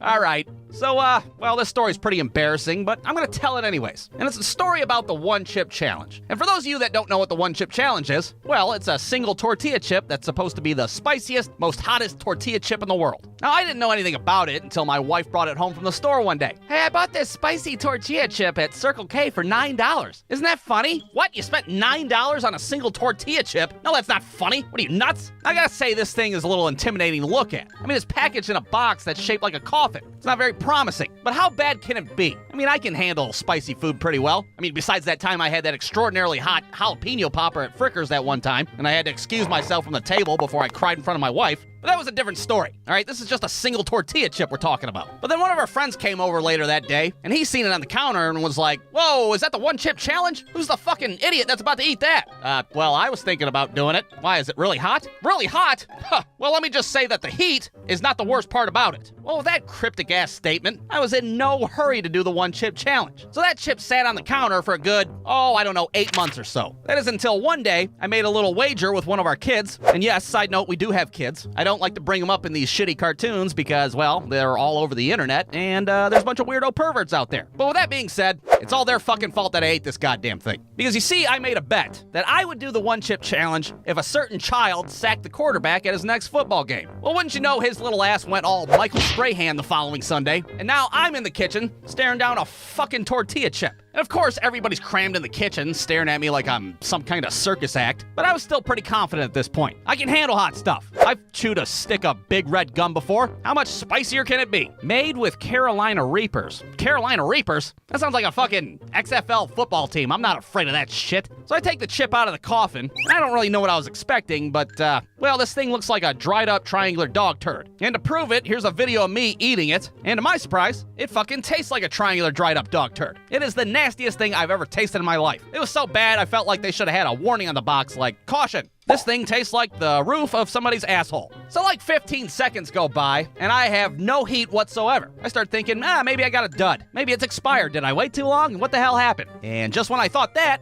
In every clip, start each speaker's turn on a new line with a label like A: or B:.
A: All right. So, well, this story's pretty embarrassing, but I'm gonna tell it anyways. And it's a story about the One Chip Challenge. And for those of you that don't know what the One Chip Challenge is, well, it's a single tortilla chip that's supposed to be the spiciest, most hottest tortilla chip in the world. Now, I didn't know anything about it until my wife brought it home from the store one day. Hey, I bought this spicy tortilla chip at Circle K for $9. Isn't that funny? What? You spent $9 on a single tortilla chip? No, that's not funny. What are you, nuts? I gotta say, this thing is a little intimidating to look at. I mean, it's packaged in a box that's shaped like a coffin. It's not very promising. But how bad can it be? I mean, I can handle spicy food pretty well. I mean, besides that time I had that extraordinarily hot jalapeno popper at Frickers that one time, and I had to excuse myself from the table before I cried in front of my wife. But that was a different story. All right, this is just a single tortilla chip we're talking about. But then one of our friends came over later that day, and he seen it on the counter and was like, whoa, is that the One Chip Challenge? Who's the fucking idiot that's about to eat that? Well, I was thinking about doing it. Why, is it really hot? Really hot? Huh. Well, let me just say that the heat is not the worst part about it. Well, with that cryptic-ass statement, I was in no hurry to do the One Chip Challenge. So that chip sat on the counter for a good, 8 months or so. That is until one day, I made a little wager with one of our kids. And yes, side note, we do have kids. I don't like to bring them up in these shitty cartoons because, well, they're all over the internet, and there's a bunch of weirdo perverts out there. But with that being said, it's all their fucking fault that I ate this goddamn thing. Because you see, I made a bet that I would do the One Chip Challenge if a certain child sacked the quarterback at his next football game. Well, wouldn't you know, his little ass went all Michael Strahan the following Sunday, and now I'm in the kitchen staring down a fucking tortilla chip. And of course, everybody's crammed in the kitchen, staring at me like I'm some kind of circus act, but I was still pretty confident at this point. I can handle hot stuff. I've chewed a stick of big red gum before. How much spicier can it be? Made with Carolina Reapers. Carolina Reapers? That sounds like a fucking XFL football team. I'm not afraid of that shit. So I take the chip out of the coffin. I don't really know what I was expecting, but, well, this thing looks like a dried up triangular dog turd. And to prove it, here's a video of me eating it. And to my surprise, it fucking tastes like a triangular dried up dog turd. It is the nastiest thing I've ever tasted in my life. It was so bad, I felt like they should have had a warning on the box like, caution, this thing tastes like the roof of somebody's asshole. So like 15 seconds go by, and I have no heat whatsoever. I start thinking, maybe I got a dud. Maybe it's expired. Did I wait too long? What the hell happened? And just when I thought that...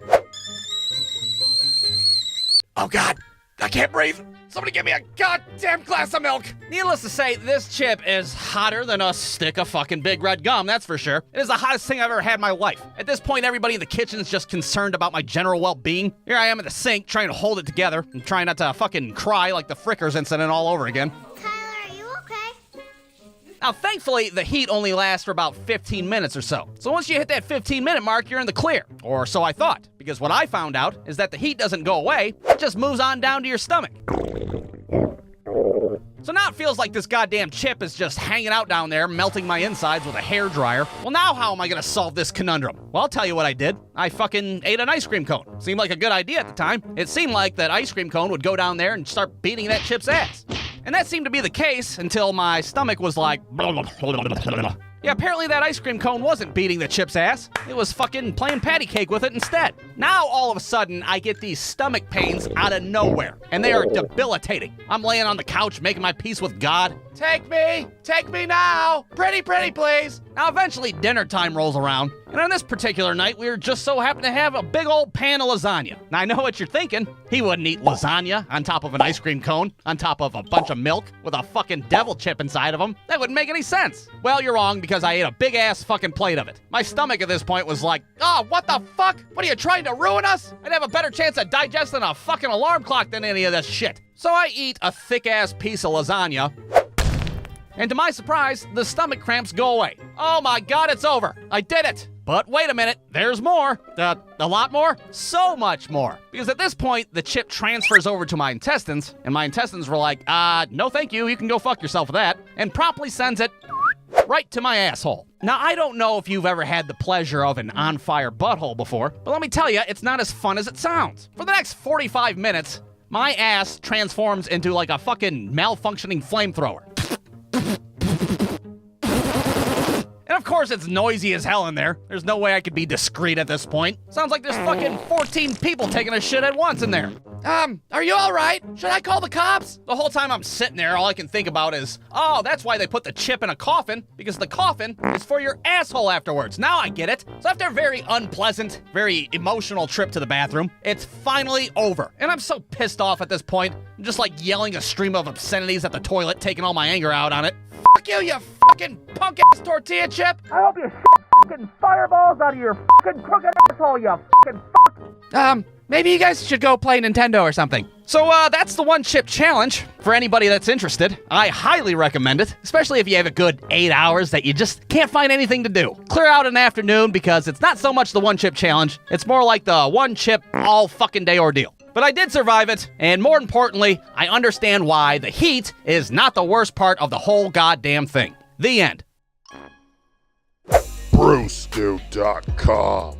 A: Oh God, I can't breathe. Somebody give me a goddamn glass of milk. Needless to say, this chip is hotter than a stick of fucking big red gum, that's for sure. It is the hottest thing I've ever had in my life. At this point, everybody in the kitchen is just concerned about my general well-being. Here I am in the sink trying to hold it together and trying not to fucking cry like the Frickers incident all over again.
B: Kyler, are you okay?
A: Now, thankfully, the heat only lasts for about 15 minutes or so. So once you hit that 15-minute mark, you're in the clear. Or so I thought. Because what I found out is that the heat doesn't go away, it just moves on down to your stomach. So now it feels like this goddamn chip is just hanging out down there, melting my insides with a hairdryer. Well, now how am I gonna solve this conundrum? Well, I'll tell you what I did. I fucking ate an ice cream cone. Seemed like a good idea at the time. It seemed like that ice cream cone would go down there and start beating that chip's ass. And that seemed to be the case until my stomach was like... Yeah, apparently that ice cream cone wasn't beating the chip's ass. It was fucking playing patty cake with it instead. Now, all of a sudden, I get these stomach pains out of nowhere, and they are debilitating. I'm laying on the couch making my peace with God. Take me now. Pretty, please. Now, eventually, dinner time rolls around, and on this particular night, we just so happened to have a big old pan of lasagna. Now, I know what you're thinking. He wouldn't eat lasagna on top of an ice cream cone, on top of a bunch of milk with a fucking devil chip inside of him. That wouldn't make any sense. Well, you're wrong, because I ate a big-ass fucking plate of it. My stomach at this point was like, oh, what the fuck? What are you trying to ruin us? I'd have a better chance of digesting a fucking alarm clock than any of this shit. So I eat a thick-ass piece of lasagna, and to my surprise, the stomach cramps go away. Oh my God, it's over. I did it. But wait a minute, there's more. A lot more? So much more. Because at this point, the chip transfers over to my intestines, and my intestines were like, no thank you, you can go fuck yourself with that, and promptly sends it right to my asshole. Now, I don't know if you've ever had the pleasure of an on-fire butthole before, but let me tell you, it's not as fun as it sounds. For the next 45 minutes, my ass transforms into like a fucking malfunctioning flamethrower. And of course it's noisy as hell in there. There's no way I could be discreet at this point. Sounds like there's fucking 14 people taking a shit at once in there. Are you all right? Should I call the cops? The whole time I'm sitting there, all I can think about is, oh, that's why they put the chip in a coffin, because the coffin is for your asshole afterwards. Now I get it. So after a very unpleasant, very emotional trip to the bathroom, it's finally over. And I'm so pissed off at this point. I'm just like yelling a stream of obscenities at the toilet, taking all my anger out on it. Fuck you, you fucking punk-ass tortilla chip! I hope you shit fucking fireballs out of your fucking crooked asshole, you fucking fuck! Maybe you guys should go play Nintendo or something. So, that's the one chip challenge. For anybody that's interested, I highly recommend it, especially if you have a good 8 hours that you just can't find anything to do. Clear out an afternoon because it's not so much the one chip challenge, it's more like the one chip all fucking day ordeal. But I did survive it, and more importantly, I understand why the heat is not the worst part of the whole goddamn thing. The end.
C: Brewstew.com